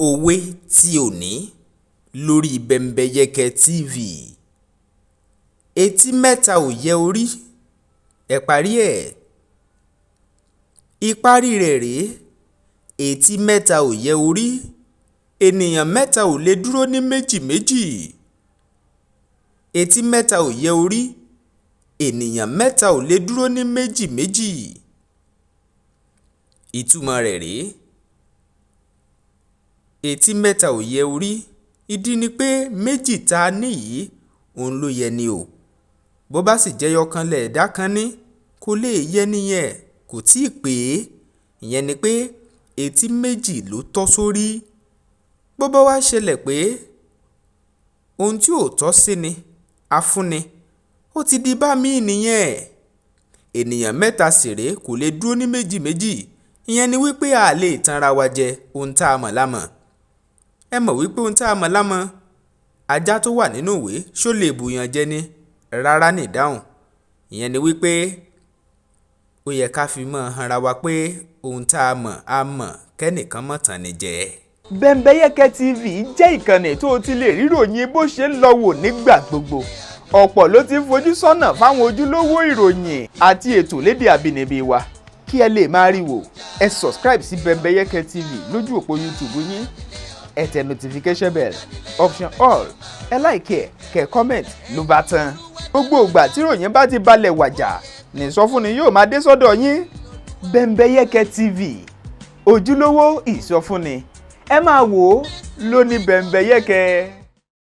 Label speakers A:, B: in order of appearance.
A: Òwe tí òní lórí Bembeyeke TV. Etí mẹ́ta ò yẹ orí, ẹ parí ẹ̀. Ìparí rẹ̀ rèé: etí mẹ́ta ò yẹ orí, ènìyàn mẹ́ta ò lè dúró ní méjì méjì. Etí mẹ́ta ò yẹ orí, ènìyàn mẹ́ta ò lè dúró ní méjì méjì. Ìtumọ̀ rẹ̀ rèé: etí mẹ́ta ò yẹ orí, ìdí ni pé méjì tá a ní yìí òun ló yẹ ni o. Bó bá sì jẹyọ kan lẹ̀dá kan ní, kò lè yẹ nìyẹn, kò tíì pé. Ìyẹn ni pé etí méjì ló tọ́ sórí. Bó bá wá ṣẹlẹ̀ pé ohun tí ò tọ́ sí ni a fún ni, ó ti di bá míì nìyẹn. Ènìyàn mẹ́ta sì rèé kò lè dúró ní méjì méjì. Ìyẹn ni wípé a lè tanra wa jẹ ohun tá a mọ̀ lámọ̀. Ẹ mọ̀ wípé ohun tá a mọ̀ lámọ̀, ajá tó wà nínú ìwé ṣó lè bùyàn jẹ ni? Rárá ní ìdáhùn. Ìyẹn ni wípé ó yẹ ká fi mọ́ hanra wa pé ohun tá a mọ̀ kẹ́nìkan mọ̀ tán ni jẹ.
B: Bembeyeke TV jẹ́ ìkànnì tó o ti lè ríròyìn bó ṣe ń lọ wò nígbà gbogbo. Ọ̀pọ̀ ló ti ń fojú sọ́nà fáwọn ojúlówó ìròyìn àti ètò lédè àbínibí wa. Kí ẹ lè máa rí wò, ẹ subscribe sí Bembeyeke TV lójú òpó YouTube yín. Ẹ tẹ notification bell, option all, ẹ like ẹ, kẹ́ comment ló bá tán. Gbogbo ìgbà tí ìròyìn bá ti balẹ̀ wàjà, ní ìsọfúnni yóò máa dé sọ́dọ̀ yín. Bembeyeke TV, ojúlówó ìsọfúnni. Ẹ máa wò ó lóní Bembeyeke.